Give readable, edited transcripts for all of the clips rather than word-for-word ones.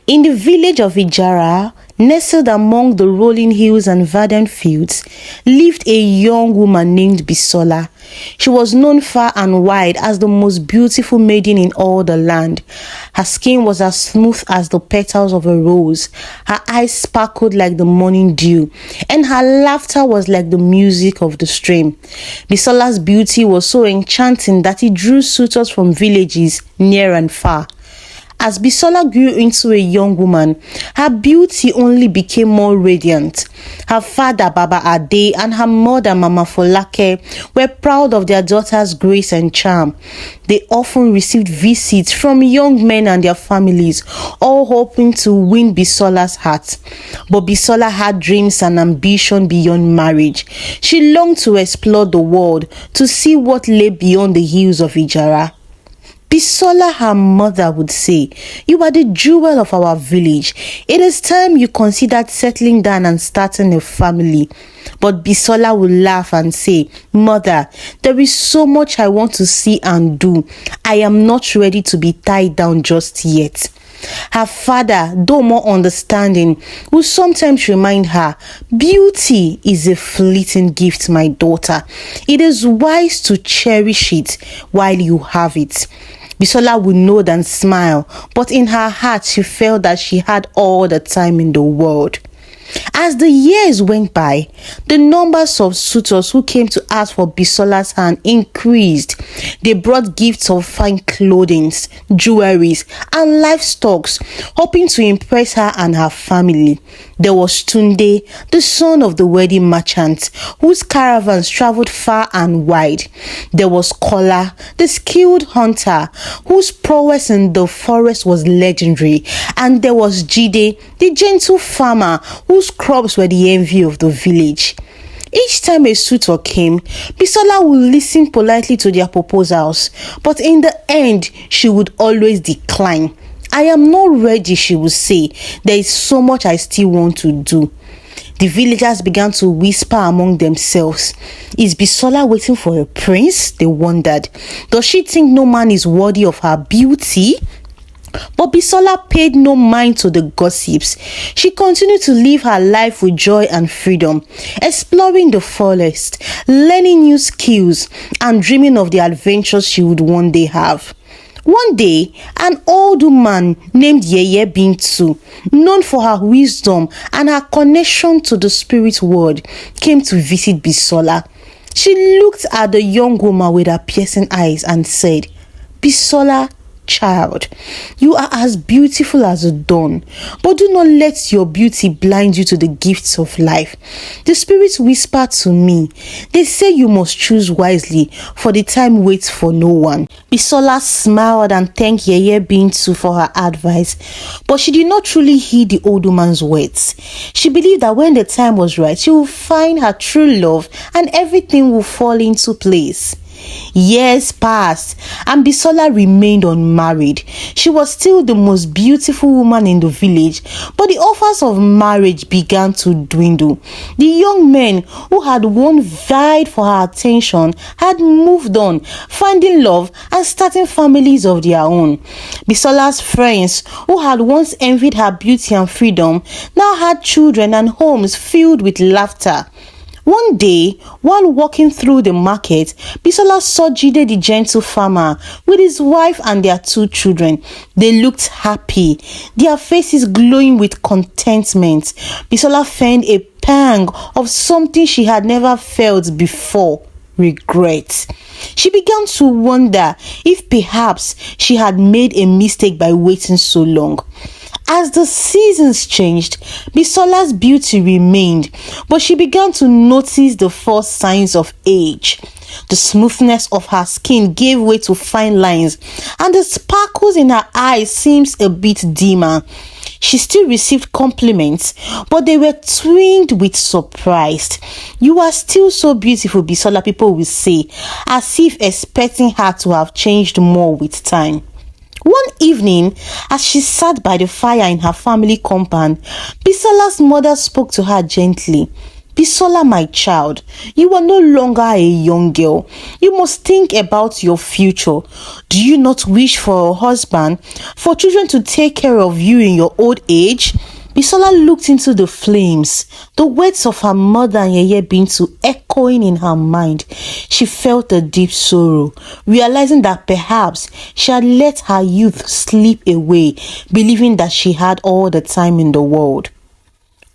In the village of Ijara, nestled among the rolling hills and verdant fields, lived a young woman named Bisola. She was known far and wide as the most beautiful maiden in all the land. Her skin was as smooth as the petals of a rose, her eyes sparkled like the morning dew, and her laughter was like the music of the stream. Bisola's beauty was so enchanting that it drew suitors from villages near and far. As Bisola grew into a young woman, her beauty only became more radiant. Her father, Baba Ade, and her mother, Mama Folake, were proud of their daughter's grace and charm. They often received visits from young men and their families, all hoping to win Bisola's heart. But Bisola had dreams and ambition beyond marriage. She longed to explore the world, to see what lay beyond the hills of Ijara. Bisola, her mother, would say, "You are the jewel of our village. It is time you considered settling down and starting a family." But Bisola would laugh and say, "Mother, there is so much I want to see and do. I am not ready to be tied down just yet." Her father, though more understanding, would sometimes remind her, "Beauty is a fleeting gift, my daughter. It is wise to cherish it while you have it." Bisola would nod and smile, but in her heart she felt that she had all the time in the world. As the years went by, the numbers of suitors who came to ask for Bisola's hand increased. They brought gifts of fine clothing, jewelries, and livestock, hoping to impress her and her family. There was Tunde, the son of the wedding merchant, whose caravans traveled far and wide. There was Kola, the skilled hunter, whose prowess in the forest was legendary. And there was Jide, the gentle farmer, whose crops were the envy of the village. Each time a suitor came, Bisola would listen politely to their proposals, but in the end, she would always decline. "I am not ready," she would say. "There is so much I still want to do." The villagers began to whisper among themselves. Is Bisola waiting for a prince? They wondered. Does she think no man is worthy of her beauty? But Bisola paid no mind to the gossips. She continued to live her life with joy and freedom, exploring the forest, learning new skills, and dreaming of the adventures she would one day have. One day, an old woman named Yeye Bintu, known for her wisdom and her connection to the spirit world, came to visit Bisola. She looked at the young woman with her piercing eyes and said, "Bisola, child, you are as beautiful as the dawn, but do not let your beauty blind you to the gifts of life. The spirits whisper to me. They say you must choose wisely, for the time waits for no one." Bisola smiled and thanked Yeye Bintu for her advice, but she did not truly heed the old woman's words. She believed that when the time was right, she would find her true love and everything would fall into place. Years passed and Bisola remained unmarried. She was still the most beautiful woman in the village, but the offers of marriage began to dwindle. The young men who had once vied for her attention had moved on, finding love and starting families of their own. Bisola's friends, who had once envied her beauty and freedom, now had children and homes filled with laughter. One day, while walking through the market, Bisola saw Jide the gentle farmer with his wife and their 2 children. They looked happy, their faces glowing with contentment. Bisola felt a pang of something she had never felt before: regret. She began to wonder if perhaps she had made a mistake by waiting so long. As the seasons changed, Bisola's beauty remained, but she began to notice the first signs of age. The smoothness of her skin gave way to fine lines, and the sparkles in her eyes seemed a bit dimmer. She still received compliments, but they were twinned with surprise. "You are still so beautiful, Bisola," people will say, as if expecting her to have changed more with time. One evening, as she sat by the fire in her family compound, Bisola's mother spoke to her gently. Bisola, my child, you are no longer a young girl. You must think about your future. Do you not wish for a husband, for children to take care of you in your old age? Bisola looked into the flames, the words of her mother and Yeye Bintu echoing in her mind. She felt a deep sorrow, realizing that perhaps she had let her youth slip away, believing that she had all the time in the world.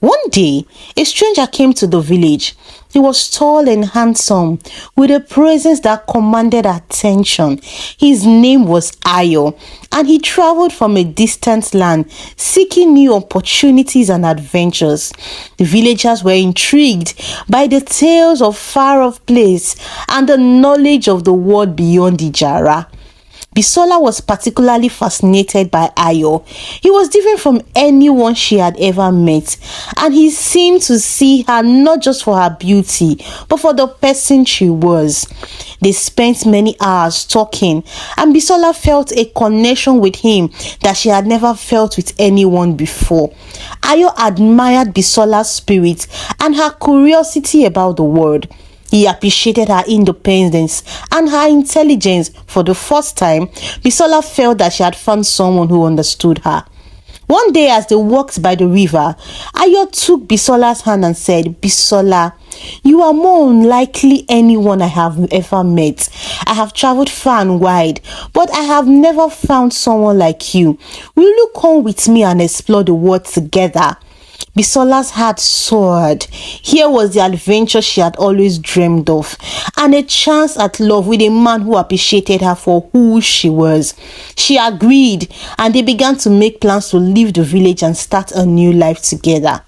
One day, a stranger came to the village. He was tall and handsome, with a presence that commanded attention. His name was Ayo, and he traveled from a distant land, seeking new opportunities and adventures. The villagers were intrigued by the tales of far-off place and the knowledge of the world beyond Ijara. Bisola was particularly fascinated by Ayo. He was different from anyone she had ever met, and he seemed to see her not just for her beauty, but for the person she was. They spent many hours talking, and Bisola felt a connection with him that she had never felt with anyone before. Ayo admired Bisola's spirit and her curiosity about the world. He appreciated her independence and her intelligence. For the first time, Bisola felt that she had found someone who understood her. One day as they walked by the river, Ayo took Bisola's hand and said, "Bisola, you are more unlikely anyone I have ever met. I have traveled far and wide, but I have never found someone like you. Will you come with me and explore the world together?" Bisola's heart soared. Here was the adventure she had always dreamed of, and a chance at love with a man who appreciated her for who she was. She agreed, and they began to make plans to leave the village and start a new life together.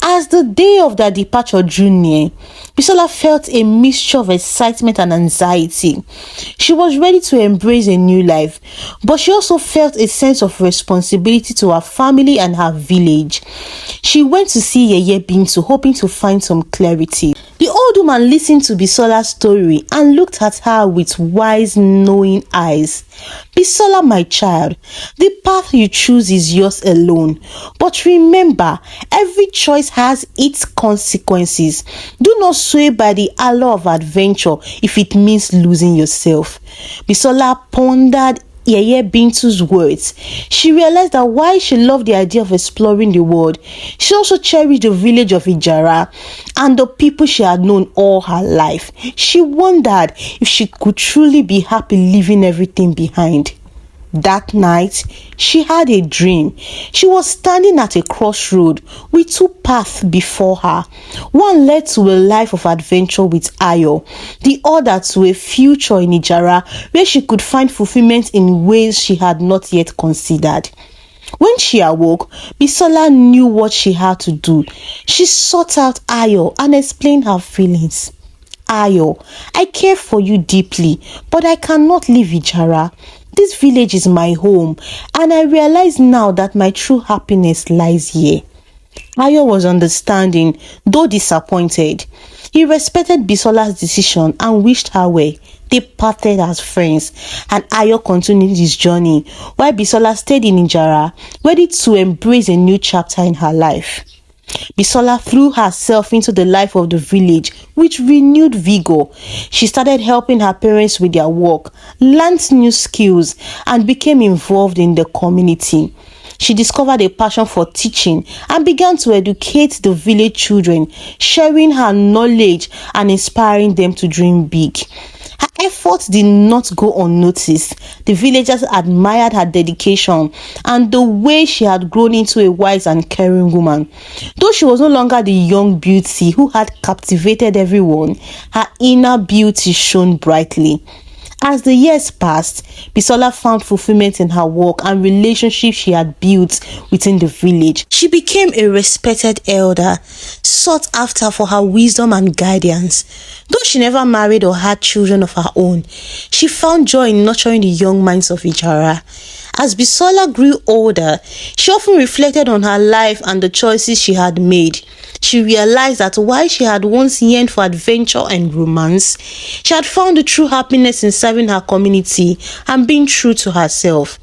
As the day of their departure drew near, Bisola felt a mixture of excitement and anxiety. She was ready to embrace a new life, but she also felt a sense of responsibility to her family and her village. She went to see Yeye Bintu, hoping to find some clarity. The old woman listened to Bisola's story and looked at her with wise, knowing eyes. "Bisola, my child, the path you choose is yours alone. But remember, every choice has its consequences. Do not sway by the allure of adventure if it means losing yourself." Bisola pondered Yeye Bintu's words. She realized that while she loved the idea of exploring the world, she also cherished the village of Ijara and the people she had known all her life. She wondered if she could truly be happy leaving everything behind. That night, she had a dream. She was standing at a crossroad with two paths before her. One led to a life of adventure with Ayo, the other to a future in Ijara where she could find fulfillment in ways she had not yet considered. When she awoke, Bisola knew what she had to do. She sought out Ayo and explained her feelings. "Ayo, I care for you deeply, but I cannot leave Ijara. This village is my home, and I realize now that my true happiness lies here." Ayo was understanding, though disappointed. He respected Bisola's decision and wished her well. They parted as friends, and Ayo continued his journey, while Bisola stayed in Ijara, ready to embrace a new chapter in her life. Bisola threw herself into the life of the village with renewed vigor. She started helping her parents with their work, learned new skills, and became involved in the community. She discovered a passion for teaching and began to educate the village children, sharing her knowledge and inspiring them to dream big. Her efforts did not go unnoticed. The villagers admired her dedication and the way she had grown into a wise and caring woman. Though she was no longer the young beauty who had captivated everyone, her inner beauty shone brightly. As the years passed, Bisola found fulfillment in her work and relationships she had built within the village. She became a respected elder, sought after for her wisdom and guidance. Though she never married or had children of her own, she found joy in nurturing the young minds of Ijara. As Bisola grew older, she often reflected on her life and the choices she had made. She realized that while she had once yearned for adventure and romance, she had found the true happiness in serving her community and being true to herself.